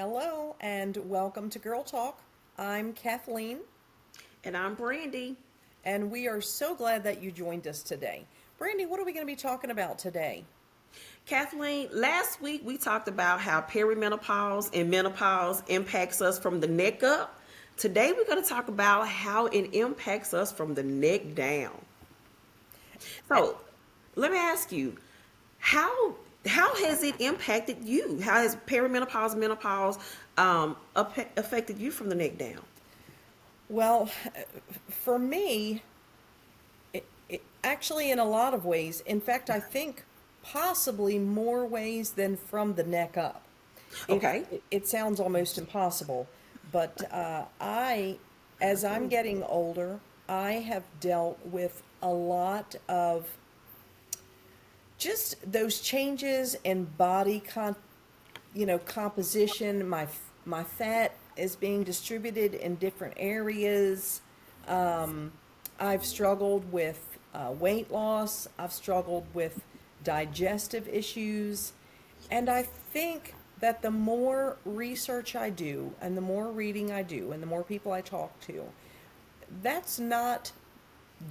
Hello and welcome to Girl Talk. I'm Kathleen, And I'm Brandy. and we are so glad that you joined us today. Brandy, what are we going to be talking about today? Kathleen, last week we talked about how perimenopause and menopause impacts us from the neck up. Today we're going to talk about how it impacts us from the neck down. Eh, So, let me ask you, how how has it impacted you? How has perimenopause, menopause affected you from the neck down? Well, for me, actually, in a lot of ways, in fact, I think possibly more ways than from the neck up. Okay. It sounds almost impossible, but as I'm getting older, I have dealt with a lot of just those changes in composition. My fat is being distributed in different areas. I've struggled with weight loss. I've struggled with digestive issues. And I think that the more research I do, and the more reading I do, and the more people I talk to, that's not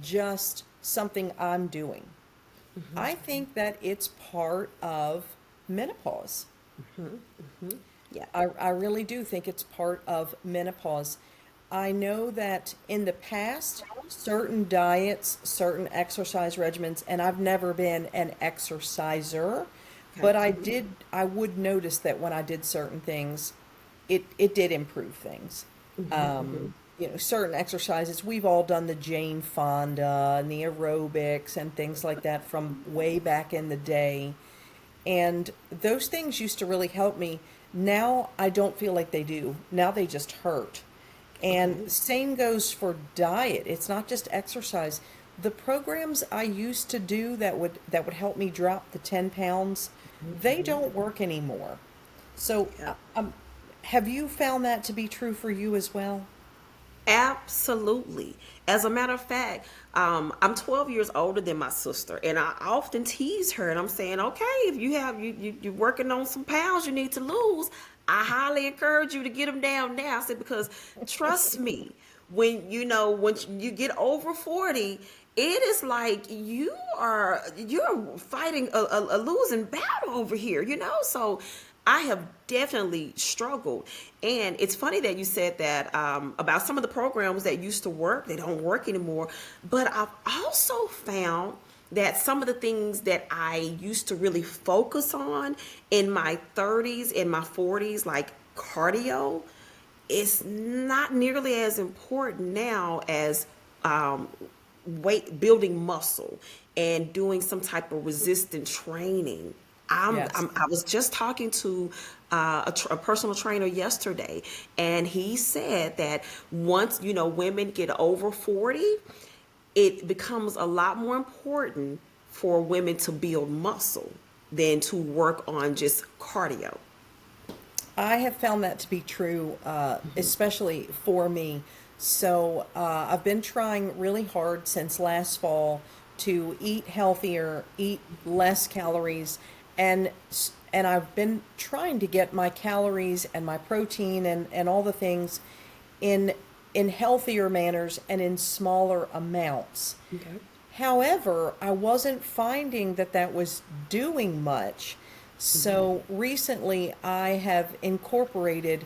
just something I'm doing. I think that it's part of menopause. Yeah. I really do think it's part of menopause. I know that in the past, certain diets, certain exercise regimens, and I've never been an exerciser, Okay. but I would notice that when I did certain things, it did improve things. Certain exercises, we've all done the Jane Fonda and the aerobics and things like that from way back in the day. And those things used to really help me. Now I don't feel like they do. Now they just hurt. And Okay. same goes for diet. It's not just exercise. The programs I used to do that would help me drop the 10 pounds, they don't work anymore. So, Yeah. have you found that to be true for you as well? Absolutely. As a matter of fact, I'm 12 years older than my sister, and I often tease her, and I'm saying, okay, if you're working on some pounds you need to lose, I highly encourage you to get them down now. I said because trust me, once you get over 40, it is like you're fighting a losing battle over here, so I have definitely struggled. And it's funny that you said that about some of the programs that used to work, they don't work anymore. But I've also found that some of the things that I used to really focus on in my 30s and my 40s, like cardio, is not nearly as important now as um, weight building muscle and doing some type of resistant training. Yes. I was just talking to a personal trainer yesterday, and he said that once women get over 40, it becomes a lot more important for women to build muscle than to work on just cardio. I have found that to be true, especially for me. So I've been trying really hard since last fall to eat healthier, eat less calories, and and I've been trying to get my calories and my protein and all the things in in healthier manners and in smaller amounts. Okay. However, I wasn't finding that that was doing much. So recently I have incorporated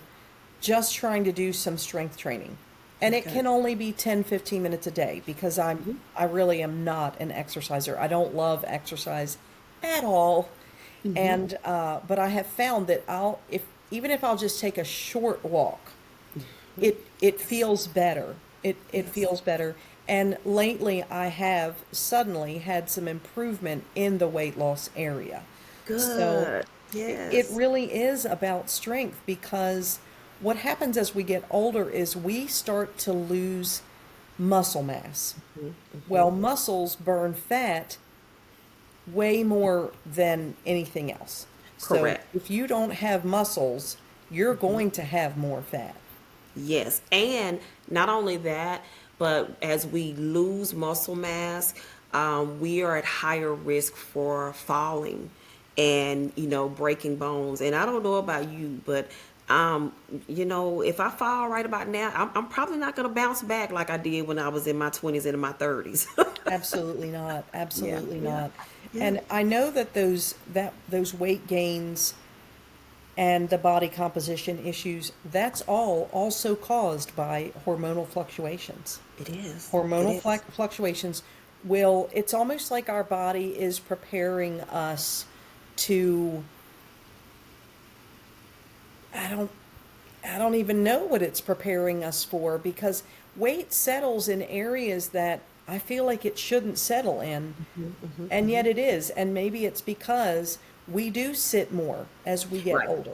just trying to do some strength training. And it Okay. can only be 10, 15 minutes a day because I really am not an exerciser. I don't love exercise at all. And but I have found that I'll if even if I'll just take a short walk, it feels better. It Yes. feels better. And lately I have suddenly had some improvement in the weight loss area. So Good. it Yes. really is about strength because what happens as we get older is we start to lose muscle mass. Well, muscles burn fat way more than anything else. So Correct. if you don't have muscles, you're going to have more fat. Yes, and not only that, but as we lose muscle mass, we are at higher risk for falling and breaking bones. And I don't know about you, but Um, if I fall right about now, I'm probably not going to bounce back like I did when I was in my 20s and in my 30s. Absolutely not. Yeah, Absolutely yeah, not. yeah. And I know that those weight gains and the body composition issues, that's all also caused by hormonal fluctuations. It is. It Hormonal is. fluctuations will, it's almost like our body is preparing us to, I don't, I don't even know what it's preparing us for, because weight settles in areas that I feel like it shouldn't settle in. And yet it is. And maybe it's because we do sit more as we get Right. older.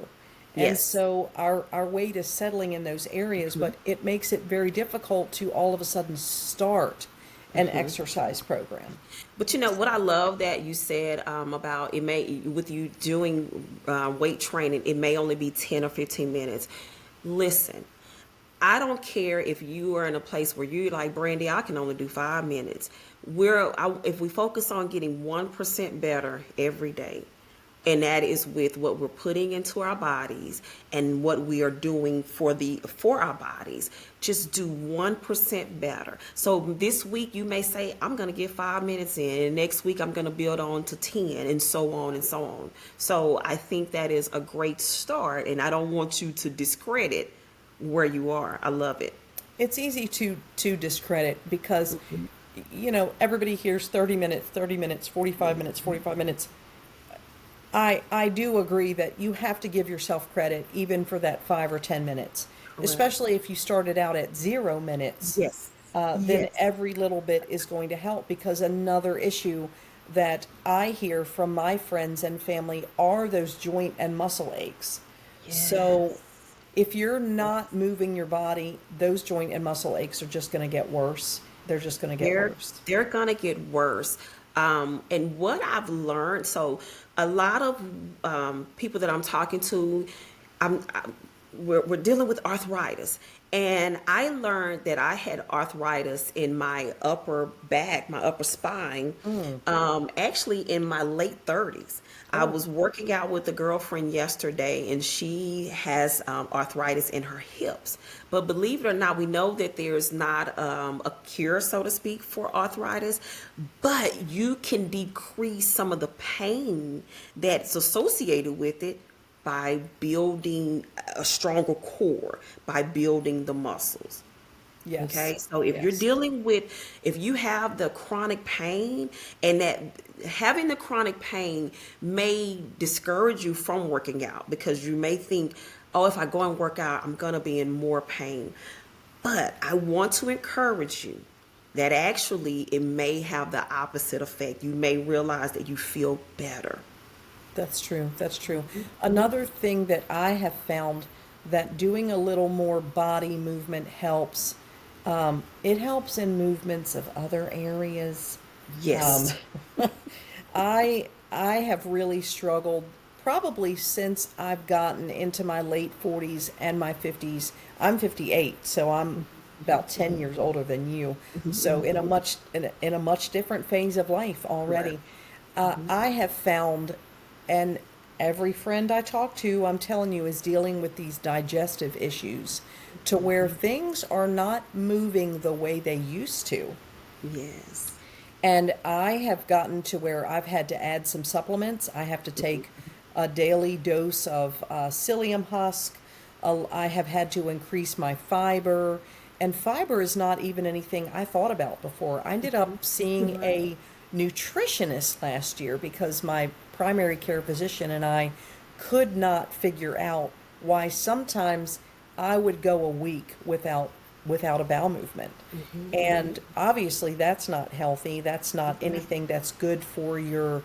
And Yes. so our weight is settling in those areas, but it makes it very difficult to all of a sudden start an exercise program. But what I love that you said about it may with you doing weight training, it may only be 10 or 15 minutes. Listen, I don't care if you are in a place where you're like, Brandy, I can only do 5 minutes. If we focus on getting 1% better every day, and that is with what we're putting into our bodies and what we are doing for our bodies, just do 1% better. So this week you may say, I'm going to get 5 minutes in, and next week I'm going to build on to 10, and so on and so on. So I think that is a great start, and I don't want you to discredit where you are. I love it. It's easy to discredit because everybody hears 30 minutes, 30 minutes, 45 minutes, 45 minutes. I do agree that you have to give yourself credit even for that 5 or 10 minutes, Correct. especially if you started out at 0 minutes. Yes. Then Yes. every little bit is going to help, because another issue that I hear from my friends and family are those joint and muscle aches. So Yes. if you're not moving your body, those joint and muscle aches are just going to get worse. They're just going to get they're worse. they're gonna get worse. And what I've learned, so a lot of people that I'm talking to, we're dealing with arthritis, and I learned that I had arthritis in my upper back, my upper spine, actually in my late 30s. I Oh, was working out with a girlfriend yesterday, and she has arthritis in her hips. But believe it or not, we know that there's not a cure, so to speak, for arthritis, but you can decrease some of the pain that's associated with it by building a stronger core, by building the muscles. yes, Okay, so yes. if you have the chronic pain, and that having the chronic pain may discourage you from working out, because you may think, oh, if I go and work out, I'm going to be in more pain. But I want to encourage you that actually it may have the opposite effect. You may realize that you feel better. That's true. That's true. Another thing that I have found, that doing a little more body movement helps. It helps in movements of other areas. Um, Yes. I have really struggled probably since I've gotten into my late 40s and my 50s. I'm 58, so I'm about 10 years older than you. So in a much different phase of life Right. already. I have found, and every friend I talk to, I'm telling you, is dealing with these digestive issues, to where things are not moving the way they used to. Yes. And I have gotten to where I've had to add some supplements. I have to take a daily dose of psyllium husk. I have had to increase my fiber. And fiber is not even anything I thought about before. I ended up seeing Right. a nutritionist last year because my primary care physician and I could not figure out why sometimes I would go a week without a bowel movement. And obviously that's not healthy. That's not anything that's good for your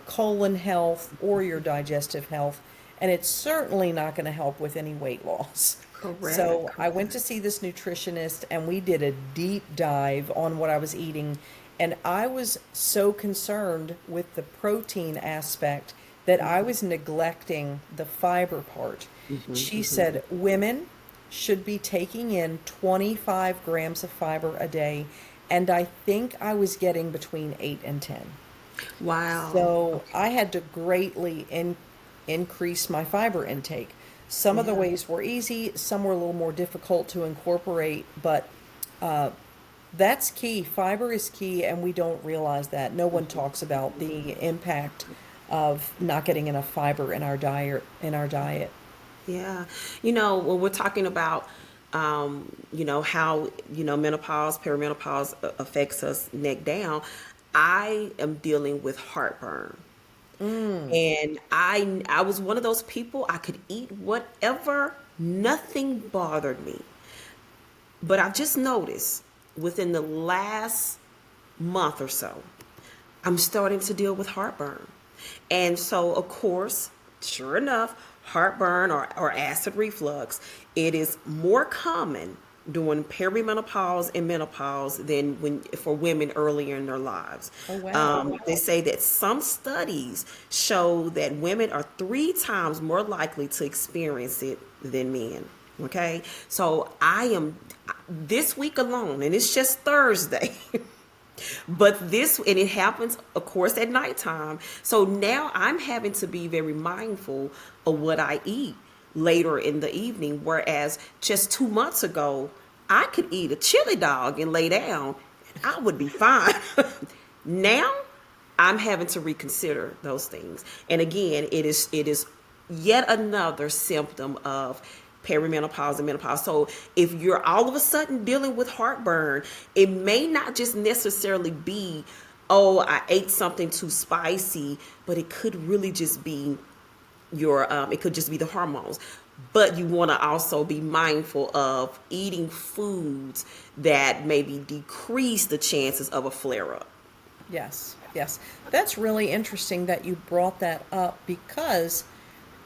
colon health or your digestive health. And it's certainly not going to help with any weight loss. Correct. So I went to Correct. see this nutritionist and we did a deep dive on what I was eating. And I was so concerned with the protein aspect that I was neglecting the fiber part. She said women should be taking in 25 grams of fiber a day. And I think I was getting between 8 and 10. Wow. So Okay. I had to greatly increase my fiber intake. Some of the Yeah. ways were easy, some were a little more difficult to incorporate, but that's key. Fiber is key, and we don't realize that. No one talks about the impact of not getting enough fiber in our diet. Yeah. When we're talking about, how, menopause, perimenopause affects us neck down, I am dealing with heartburn. And I was one of those people, I could eat whatever, nothing bothered me. But I've just noticed within the last month or so, I'm starting to deal with heartburn. And so, of course, sure enough, heartburn or acid reflux, it is more common during perimenopause and menopause than for women earlier in their lives. Oh, wow. They say that some studies show that women are 3 times more likely to experience it than men. Okay, so I am this week alone, and it's just Thursday. But and it happens, of course, at nighttime. So now I'm having to be very mindful of what I eat later in the evening. Whereas just 2 months ago, I could eat a chili dog and lay down, and I would be fine. Now I'm having to reconsider those things. And again, it is yet another symptom of perimenopause and menopause. So if you're all of a sudden dealing with heartburn, it may not just necessarily be, oh, I ate something too spicy, but it could really just be it could just be the hormones. But you want to also be mindful of eating foods that maybe decrease the chances of a flare up. Yes, yes. That's really interesting that you brought that up, because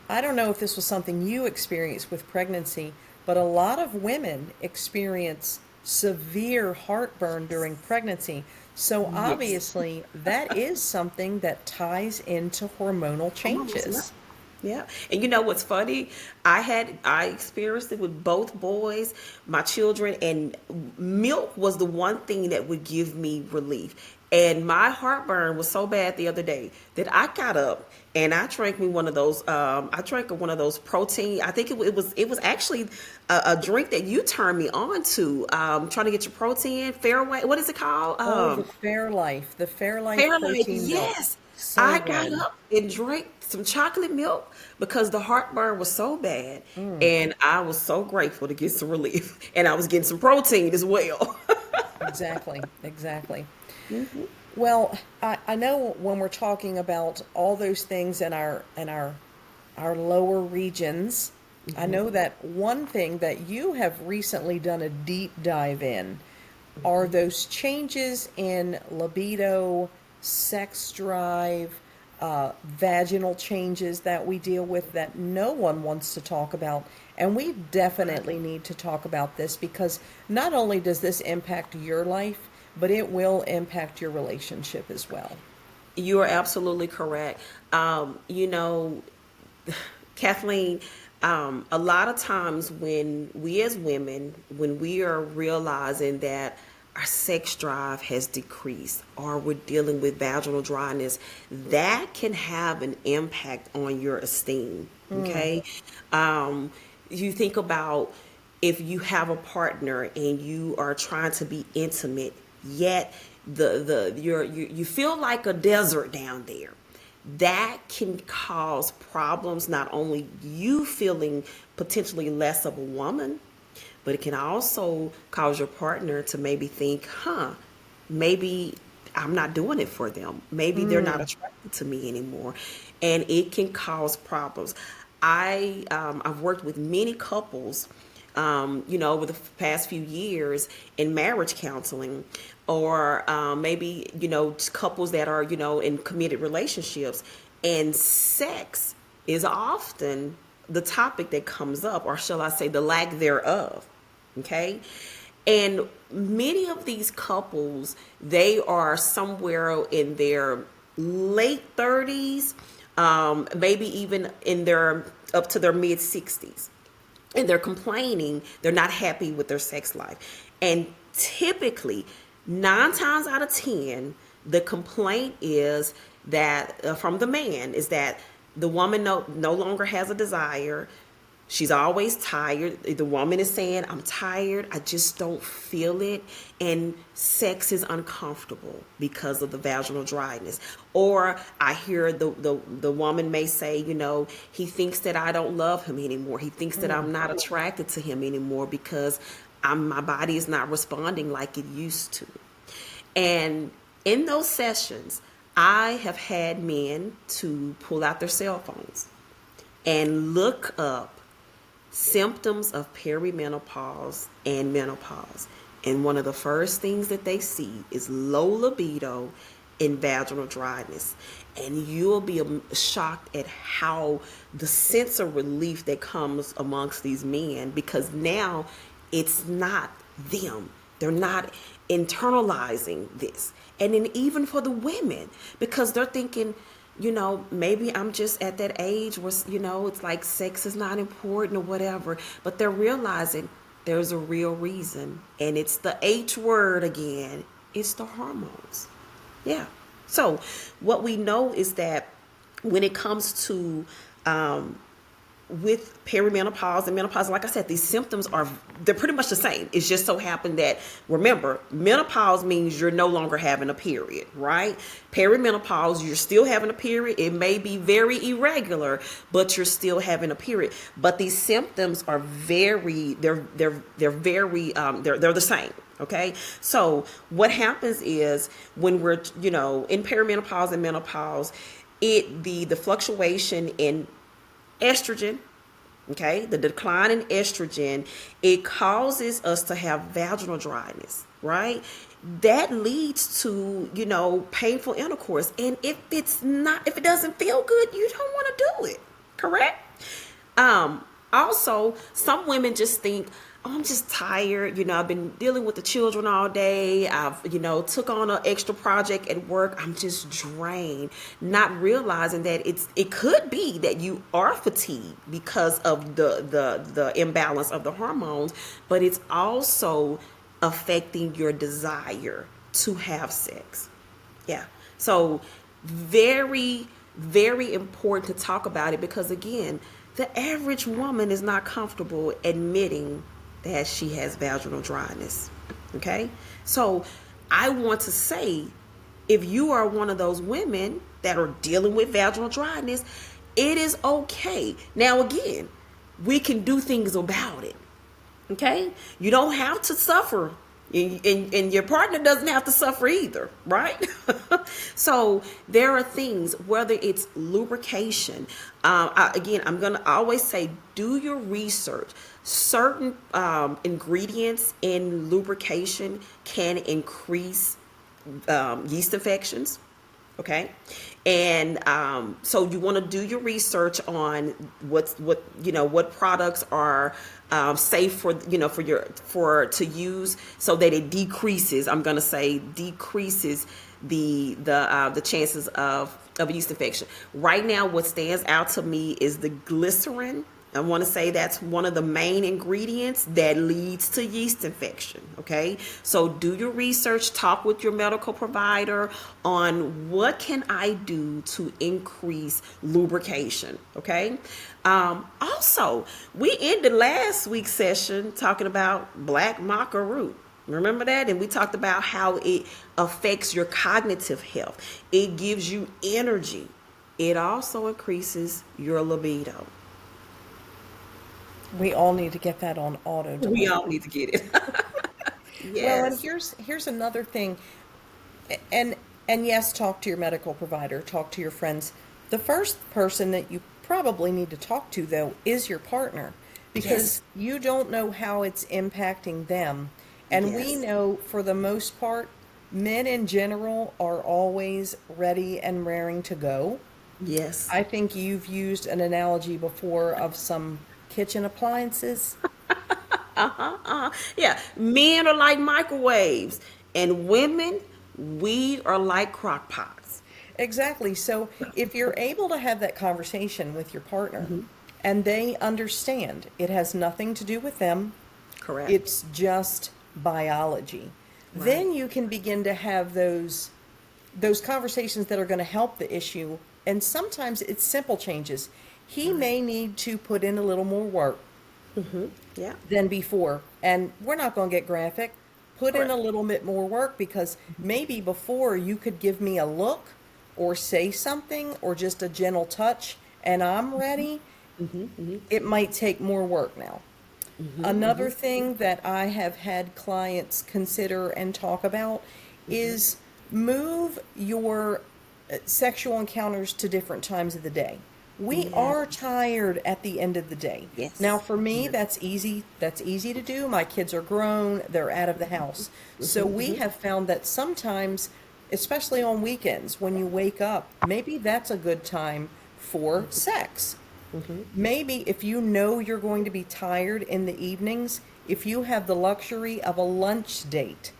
I don't know if this was something you experienced with pregnancy, but a lot of women experience severe heartburn during pregnancy. So obviously, that is something that ties into hormonal changes. Yeah. And you know what's funny? I experienced it with both boys, my children, and milk was the one thing that would give me relief. And my heartburn was so bad the other day that I got up and I drank me one of those. I drank one of those protein. I think it was actually a drink that you turned me on to. Trying to get your protein. Fairway. What is it called? Oh, the Fairlife Fairlight. protein milk. Yes. So I got good. up and drank some chocolate milk because the heartburn was so bad, and I was so grateful to get some relief, and I was getting some protein as well. Exactly, exactly. Well, I know when we're talking about all those things in our lower regions, I know that one thing that you have recently done a deep dive in are those changes in libido, sex drive, vaginal changes that we deal with that no one wants to talk about. And we definitely need to talk about this, because not only does this impact your life, but it will impact your relationship as well. You are absolutely correct. Kathleen, a lot of times when we as women, when we are realizing that our sex drive has decreased or we're dealing with vaginal dryness, that can have an impact on your esteem. Okay. You think about if you have a partner and you are trying to be intimate, yet you feel like a desert down there. That can cause problems, not only you feeling potentially less of a woman, but it can also cause your partner to maybe think, maybe I'm not doing it for them. Maybe they're not attracted to me anymore. And it can cause problems. I've worked with many couples, over the past few years in marriage counseling, or maybe, couples that are, in committed relationships, and sex is often the topic that comes up, or shall I say the lack thereof. Okay. And many of these couples, they are somewhere in their late 30s, maybe even in their up to their mid 60s. And they're complaining, they're not happy with their sex life. And typically, 9 times out of 10, the complaint is that from the man is that the woman no longer has a desire. She's always tired. The woman is saying, I'm tired. I just don't feel it. And sex is uncomfortable because of the vaginal dryness. Or I hear the woman may say, he thinks that I don't love him anymore. He thinks that I'm not attracted to him anymore because my body is not responding like it used to. And in those sessions, I have had men to pull out their cell phones and look up symptoms of perimenopause and menopause. And one of the first things that they see is low libido and vaginal dryness. And you'll be shocked at how the sense of relief that comes amongst these men, because now it's not them. They're not internalizing this. And then even for the women, because they're thinking, maybe I'm just at that age where, it's like sex is not important or whatever. But they're realizing there's a real reason. And it's the H word again. It's the hormones. Yeah. So what we know is that when it comes to with perimenopause and menopause, like I said, these symptoms they're pretty much the same. It's just so happened that, remember, menopause means you're no longer having a period, right? Perimenopause, you're still having a period. It may be very irregular, but you're still having a period. But these symptoms are they're the same. Okay. So what happens is when we're, in perimenopause and menopause, the fluctuation in estrogen, okay, the decline in estrogen, it causes us to have vaginal dryness, right? That leads to, painful intercourse. And if it doesn't feel good, you don't want to do it. Correct? Also, some women just think, I'm just tired. I've been dealing with the children all day. I've, took on an extra project at work. I'm just drained, not realizing that it could be that you are fatigued because of the imbalance of the hormones, but it's also affecting your desire to have sex. Yeah. So very, very important to talk about it, because again, the average woman is not comfortable admitting that she has vaginal dryness. Okay? So I want to say, if you are one of those women that are dealing with vaginal dryness, it is okay. Now, again, we can do things about it. Okay? You don't have to suffer. And your partner doesn't have to suffer either, right? So there are things, whether it's lubrication. I'm going to always say, do your research. Certain ingredients in lubrication can increase yeast infections. Okay. And so you want to do your research on what products are safe for to use, so that it decreases the chances of a yeast infection. Right now, what stands out to me is the glycerin. I want to say that's one of the main ingredients that leads to yeast infection. Okay. So do your research, talk with your medical provider on what can I do to increase lubrication. Okay. Also, we ended last week's session talking about black maca root. Remember that? And we talked about how it affects your cognitive health. It gives you energy. It also increases your libido. We all need to get that on auto. We all need to get it. Yes. Well, and here's another thing. And yes, talk to your medical provider, talk to your friends. The first person that you probably need to talk to, though, is your partner, because you don't know how it's impacting them. And we know, for the most part, men in general are always ready and raring to go. Yes. I think you've used an analogy before of some kitchen appliances. Yeah. Men are like microwaves, and women, we are like crockpots. Exactly. So if you're able to have that conversation with your partner, and they understand it has nothing to do with them. Correct. It's just biology. Right. Then you can begin to have those conversations that are going to help the issue. And sometimes it's simple changes. He may need to put in a little more work Yeah. than before. And we're not going to get graphic. Put in Correct. a little bit more work, because maybe before you could give me a look or say something or just a gentle touch and I'm ready. It might take more work now. Another thing that I have had clients consider and talk about is move your sexual encounters to different times of the day. We Yeah. are tired at the end of the day. Now, Yes. for me, that's easy. That's easy to do. My kids are grown, they're out of the house. So we have found that sometimes, especially on weekends, when you wake up, maybe that's a good time for sex. Maybe if you know you're going to be tired in the evenings, if you have the luxury of a lunch date,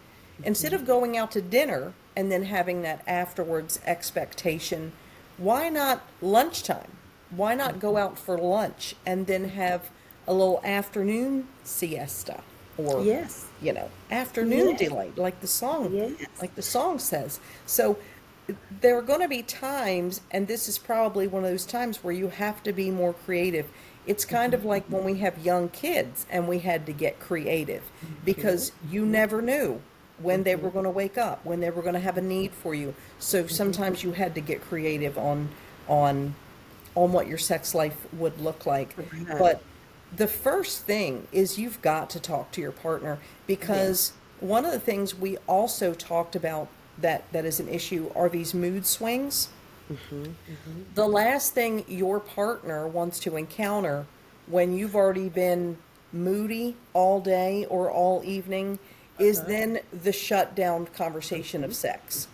instead of going out to dinner and then having that afterwards expectation, why not lunchtime? Why not go out for lunch and then have a little afternoon siesta, or Yes. afternoon Yes. delight, Yes. like the song says. So there are going to be times, and this is probably one of those times where you have to be more creative. It's kind of like when we have young kids and we had to get creative, because you never knew when they were going to wake up, when they were going to have a need for you. So sometimes you had to get creative on what your sex life would look like. Right. But the first thing is you've got to talk to your partner, because one of the things we also talked about that is an issue are these mood swings. The last thing your partner wants to encounter when you've already been moody all day or all evening is then the shutdown conversation of sex.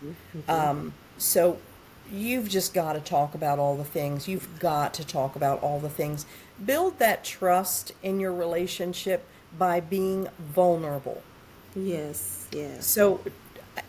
So you've just got to talk about all the things. You've got to talk about all the things. Build that trust in your relationship by being vulnerable. Yes. Yes. So,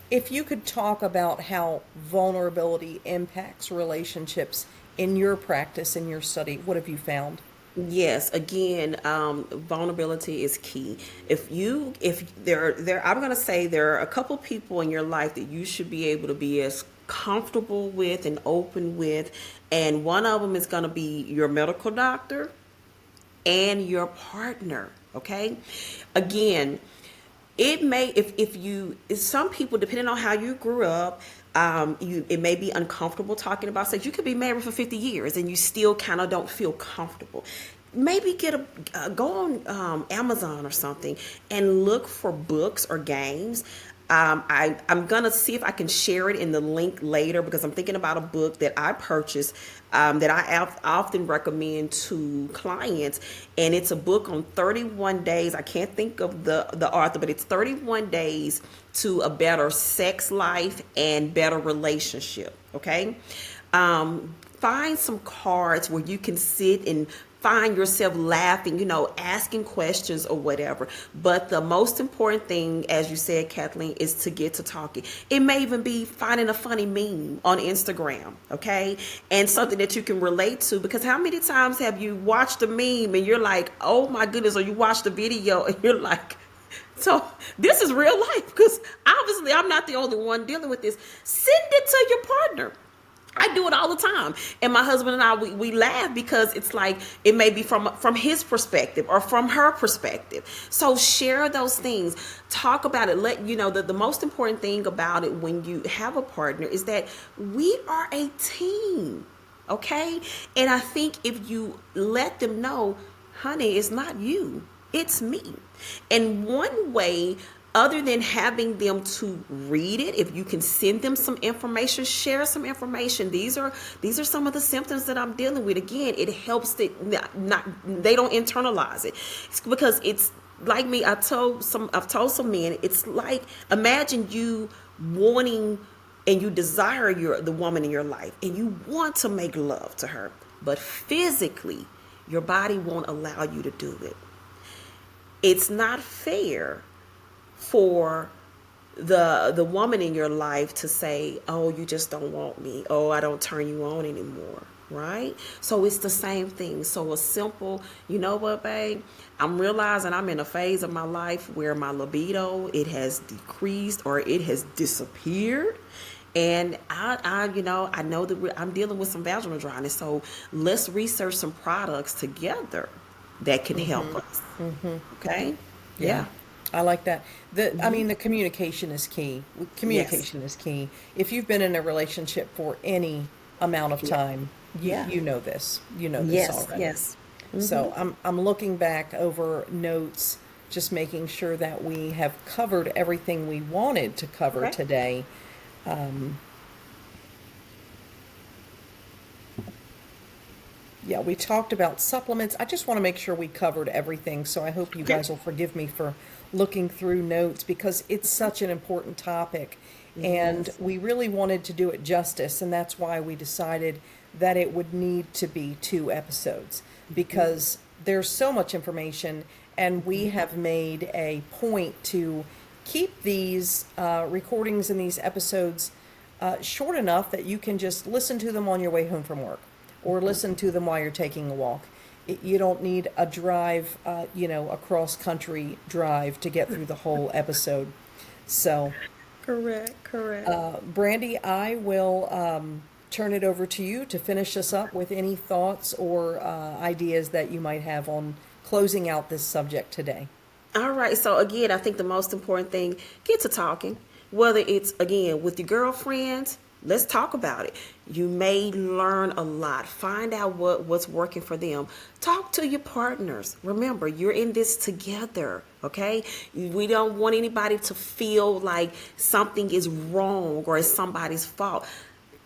if you could talk about how vulnerability impacts relationships in your practice, in your study, what have you found? Yes, again, vulnerability is key. I'm going to say there are a couple people in your life that you should be able to be as comfortable with and open with, and one of them is going to be your medical doctor and your partner. Okay, again, it may if some people, depending on how you grew up, it may be uncomfortable talking about sex. You could be married for 50 years and you still kind of don't feel comfortable. Maybe go on Amazon or something and look for books or games. I'm gonna see if I can share it in the link later, because I'm thinking about a book that I purchased, that I often recommend to clients, and it's a book on 31 days. I can't think of the author, but it's 31 days to a better sex life and better relationship. Okay, find some cards where you can sit and find yourself laughing, asking questions or whatever. But the most important thing, as you said, Kathleen, is to get to talking. It may even be finding a funny meme on Instagram, okay? And something that you can relate to, because how many times have you watched a meme and you're like, oh my goodness, or you watched a video and you're like, so this is real life, because obviously I'm not the only one dealing with this. Send it to your partner. I do it all the time. And my husband and I, we laugh, because it's like it may be from his perspective or from her perspective. So share those things. Talk about it. Let you know that the most important thing about it when you have a partner is that we are a team. Okay? And I think if you let them know, honey, it's not you, it's me. And one way, other than having them to read it, if you can send them some information, share some information. These are some of the symptoms that I'm dealing with. Again, it helps that they don't internalize it. It's because it's like me. I've told some men, it's like, imagine you wanting and you desire the woman in your life and you want to make love to her, but physically your body won't allow you to do it. It's not fair for the woman in your life to say, oh, you just don't want me. Oh, I don't turn you on anymore. Right? So it's the same thing. So a simple, you know what, babe? I'm realizing I'm in a phase of my life where my libido, it has decreased or it has disappeared. And I know that I'm dealing with some vaginal dryness. So let's research some products together that can help us. Okay? Yeah, Yeah. I like that. I mean, the communication is key. Yes. Communication is key. If you've been in a relationship for any amount of Yeah. time, Yeah. you know this. You know this Yes. already. Yes. So I'm looking back over notes, just making sure that we have covered everything we wanted to cover Okay. today. Yeah, we talked about supplements. I just want to make sure we covered everything. So I hope you Okay. guys will forgive me for looking through notes because it's such an important topic. And Yes. we really wanted to do it justice. And that's why we decided that it would need to be 2 episodes because there's so much information. And we have made a point to keep these recordings and these episodes short enough that you can just listen to them on your way home from work or listen to them while you're taking a walk. You don't need a drive, a cross country drive to get through the whole episode. So, Correct. Correct. Brandy, I will turn it over to you to finish us up with any thoughts or ideas that you might have on closing out this subject today. All right. So again, I think the most important thing, get to talking. Whether it's again with your girlfriends, let's talk about it. You may learn a lot. Find out what's working for them. Talk to your partners. Remember, you're in this together, okay? We don't want anybody to feel like something is wrong or it's somebody's fault.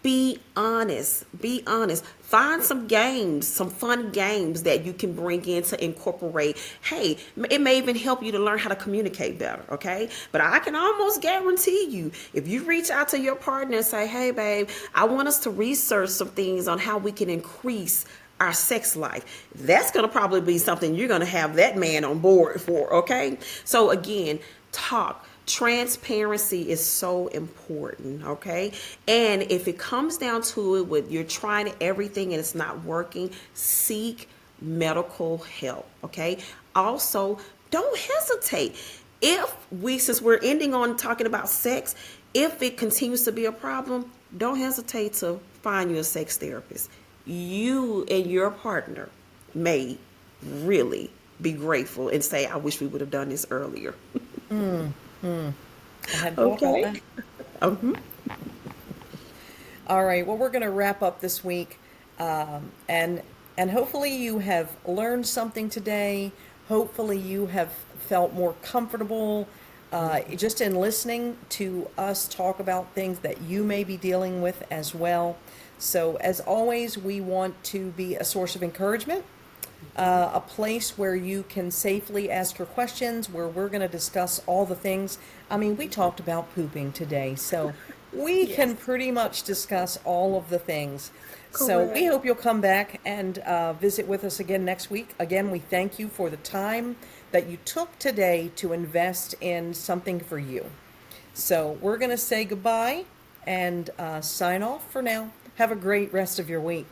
Be honest. Be honest. Find some games, some fun games that you can bring in to incorporate. Hey, it may even help you to learn how to communicate better, okay? But I can almost guarantee you, if you reach out to your partner and say, hey, babe, I want us to research some things on how we can increase our sex life, that's going to probably be something you're going to have that man on board for, okay? So again, talk. Transparency is so important, okay? And if it comes down to it, with you're trying everything and it's not working, seek medical help, okay? Also, don't hesitate. Since we're ending on talking about sex, if it continues to be a problem, don't hesitate to find you a sex therapist. You and your partner may really be grateful and say, I wish we would have done this earlier. I hadn't thought about Okay. that. Um, All right. Well, we're going to wrap up this week, and hopefully you have learned something today. Hopefully you have felt more comfortable just in listening to us talk about things that you may be dealing with as well. So, as always, we want to be a source of encouragement, a place where you can safely ask your questions, where we're going to discuss all the things. I mean, we talked about pooping today, so we can pretty much discuss all of the things. So we Correct. hope you'll come back and visit with us again next week. Again, we thank you for the time that you took today to invest in something for you. So we're going to say goodbye and sign off for now. Have a great rest of your week.